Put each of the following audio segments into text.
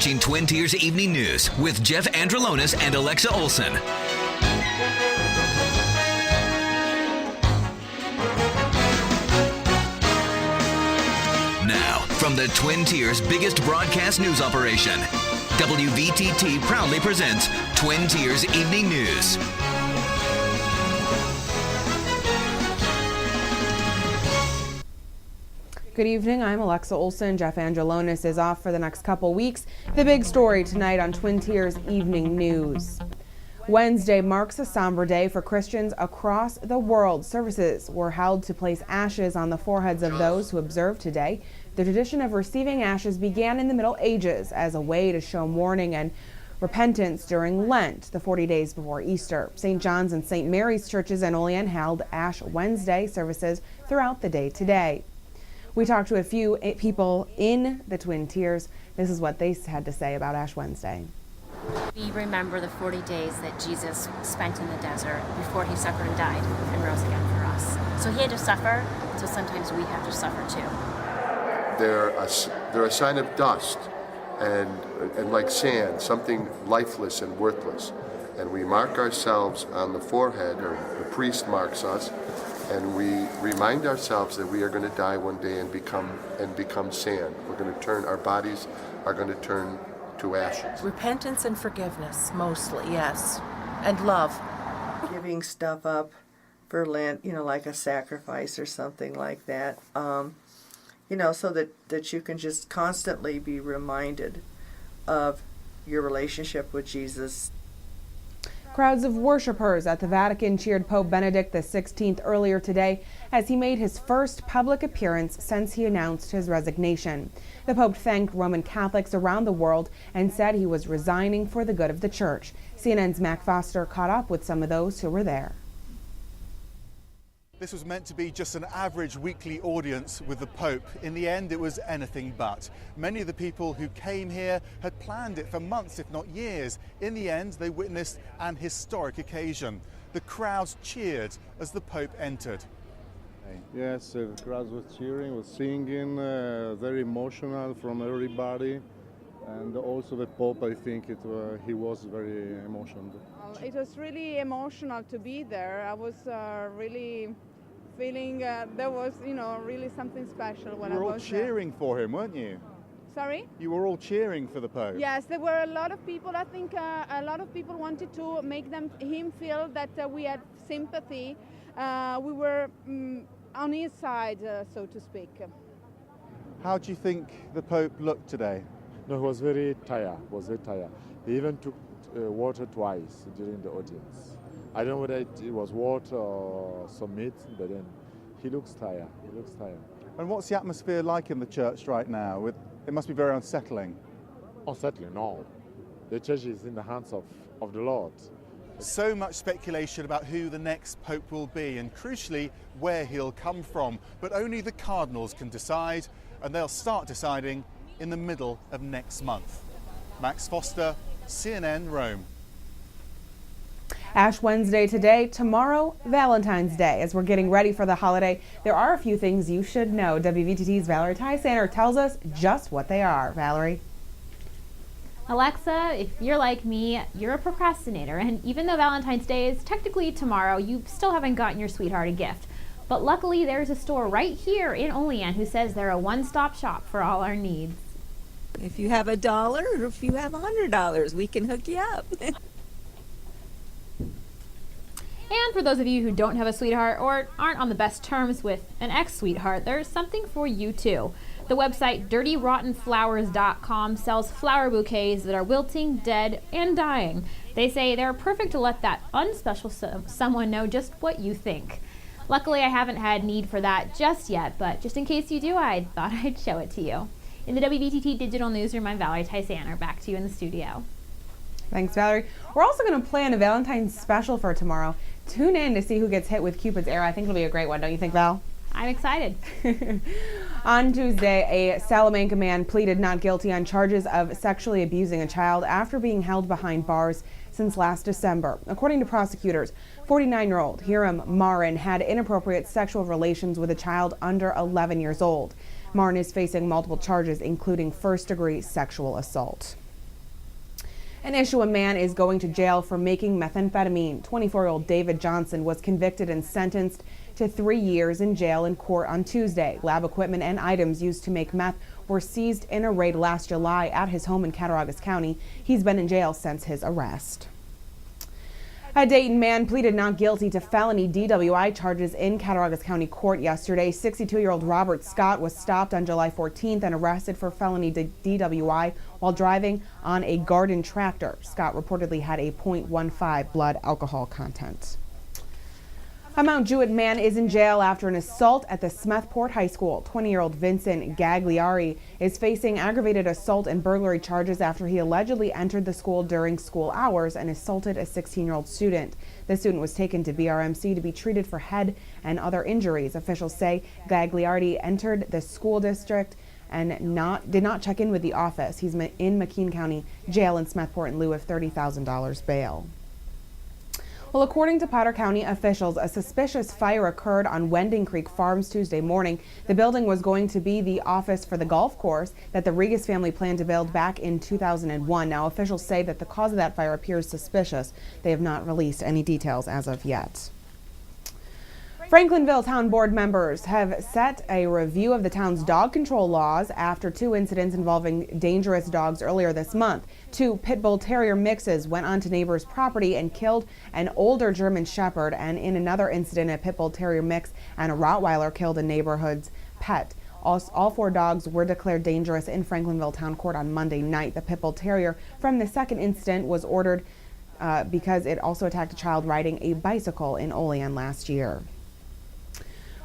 watching Twin Tiers Evening News with Jeff Androlonis and Alexa Olson. Now, from the Twin Tiers' biggest broadcast news operation, WVTT proudly presents Twin Tiers Evening News. Good evening, I'm Alexa Olson. Jeff Androlonis is off for the next couple weeks. The big story tonight on Twin Tiers Evening News. Wednesday marks a somber day for Christians across the world. Services were held to place ashes on the foreheads of those who observed today. The tradition of receiving ashes began in the Middle Ages as a way to show mourning and repentance during Lent, the 40 days before Easter. St. John's and St. Mary's churches in Olean held Ash Wednesday services throughout the day today. We talked to a few people in the Twin Tiers. This is what they had to say about Ash Wednesday. We remember the 40 days that Jesus spent in the desert before he suffered and died and rose again for us. So he had to suffer, so sometimes we have to suffer too. They're a sign of dust and like sand, something lifeless and worthless. And we mark ourselves on the forehead, or the priest marks us, and we remind ourselves that we are going to die one day and become sand. We're going to turn, our bodies are going to turn to ashes. Repentance and forgiveness, mostly, yes. And love. Giving stuff up for Lent, like a sacrifice or something like that, so that you can just constantly be reminded of your relationship with Jesus. Crowds of worshipers at the Vatican cheered Pope Benedict XVI earlier today as he made his first public appearance since he announced his resignation. The Pope thanked Roman Catholics around the world and said he was resigning for the good of the Church. CNN's Mac Foster caught up with some of those who were there. This was meant to be just an average weekly audience with the Pope. In the end, it was anything but. Many of the people who came here had planned it for months, if not years. In the end, they witnessed an historic occasion. The crowds cheered as the Pope entered. Yes, the crowd was cheering, was singing, very emotional from everybody. And also the Pope, I think he was very emotional. It was really emotional to be there. I was really feeling there was, really something special when I was there. You were all cheering for him, weren't you? Sorry? You were all cheering for the Pope. Yes, there were a lot of people. I think a lot of people wanted to make him feel that we had sympathy. We were on his side, so to speak. How do you think the Pope looked today? No, he was very tired. He even took water twice during the audience. I don't know whether it was water or some meat, but then he looks tired. And what's the atmosphere like in the church right now? It must be very unsettling. Unsettling, no. The church is in the hands of the Lord. So much speculation about who the next Pope will be and, crucially, where he'll come from. But only the cardinals can decide, and they'll start deciding in the middle of next month. Max Foster, CNN, Rome. Ash Wednesday today, tomorrow, Valentine's Day. As we're getting ready for the holiday, there are a few things you should know. WVTT's Valerie Tysander tells us just what they are. Valerie? Alexa, if you're like me, you're a procrastinator, and even though Valentine's Day is technically tomorrow, you still haven't gotten your sweetheart a gift. But luckily, there's a store right here in Olean who says they're a one-stop shop for all our needs. If you have $1 or if you have $100, we can hook you up. And for those of you who don't have a sweetheart or aren't on the best terms with an ex-sweetheart, there's something for you too. The website dirtyrottenflowers.com sells flower bouquets that are wilting, dead, and dying. They say they're perfect to let that unspecial someone know just what you think. Luckily, I haven't had need for that just yet, but just in case you do, I thought I'd show it to you. In the WVTT Digital Newsroom, I'm Valerie Tysander. Back to you in the studio. Thanks, Valerie. We're also going to plan a Valentine's special for tomorrow. Tune in to see who gets hit with Cupid's arrow. I think it'll be a great one, don't you think, Val? I'm excited. On Tuesday, a Salamanca man pleaded not guilty on charges of sexually abusing a child after being held behind bars since last December. According to prosecutors, 49-year-old Hiram Marin had inappropriate sexual relations with a child under 11 years old. Marin is facing multiple charges, including first-degree sexual assault. An Issaquah man is going to jail for making methamphetamine. 24-year-old David Johnson was convicted and sentenced to 3 years in jail in court on Tuesday. Lab equipment and items used to make meth were seized in a raid last July at his home in Cattaraugus County. He's been in jail since his arrest. A Dayton man pleaded not guilty to felony DWI charges in Cattaraugus County Court yesterday. 62-year-old Robert Scott was stopped on July 14th and arrested for felony DWI while driving on a garden tractor. Scott reportedly had a .15 blood alcohol content. A Mount Jewett man is in jail after an assault at the Smethport High School. 20-year-old Vincent Gagliari is facing aggravated assault and burglary charges after he allegedly entered the school during school hours and assaulted a 16-year-old student. The student was taken to BRMC to be treated for head and other injuries. Officials say Gagliardi entered the school district and did not check in with the office. He's in McKean County Jail in Smethport in lieu of $30,000 bail. Well, according to Potter County officials, a suspicious fire occurred on Wending Creek Farms Tuesday morning. The building was going to be the office for the golf course that the Regas family planned to build back in 2001. Now, officials say that the cause of that fire appears suspicious. They have not released any details as of yet. Franklinville Town Board members have set a review of the town's dog control laws after 2 incidents involving dangerous dogs earlier this month. 2 pit bull terrier mixes went onto neighbors' property and killed an older German shepherd, and in another incident, a pit bull terrier mix and a Rottweiler killed a neighborhood's pet. All 4 dogs were declared dangerous in Franklinville Town Court on Monday night. The pit bull terrier from the second incident was ordered because it also attacked a child riding a bicycle in Olean last year.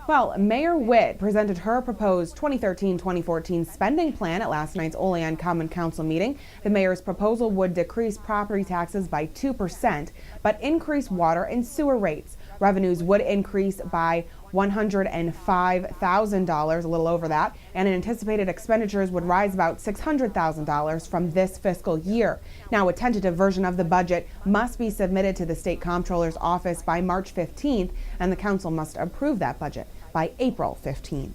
Well, Mayor Witt presented her proposed 2013-2014 spending plan at last night's Olean Common Council meeting. The mayor's proposal would decrease property taxes by 2%, but increase water and sewer rates. Revenues would increase by $105,000, a little over that, and anticipated expenditures would rise about $600,000 from this fiscal year. Now, a tentative version of the budget must be submitted to the state comptroller's office by March 15th, and the council must approve that budget by April 15th.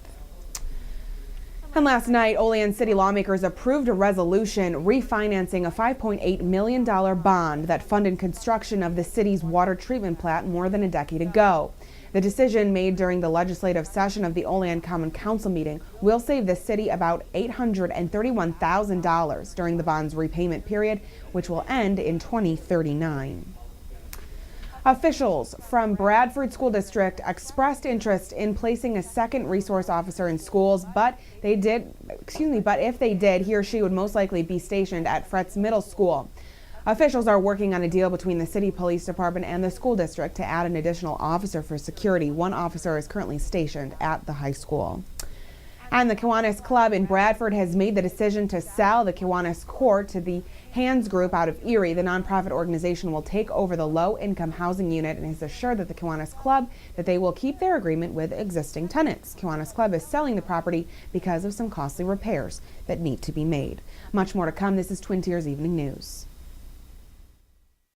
And last night, Olean City lawmakers approved a resolution refinancing a $5.8 million bond that funded construction of the city's water treatment plant more than a decade ago. The decision made during the legislative session of the Olean Common Council meeting will save the city about $831,000 during the bond's repayment period, which will end in 2039. Officials from Bradford School District expressed interest in placing a second resource officer in schools, but if they did, he or she would most likely be stationed at Fretz Middle School. Officials are working on a deal between the city police department and the school district to add an additional officer for security. 1 officer is currently stationed at the high school. And the Kiwanis Club in Bradford has made the decision to sell the Kiwanis Court to the Hands Group out of Erie. The nonprofit organization will take over the low-income housing unit and has assured that the Kiwanis Club that they will keep their agreement with existing tenants. Kiwanis Club is selling the property because of some costly repairs that need to be made. Much more to come. This is Twin Tiers Evening News.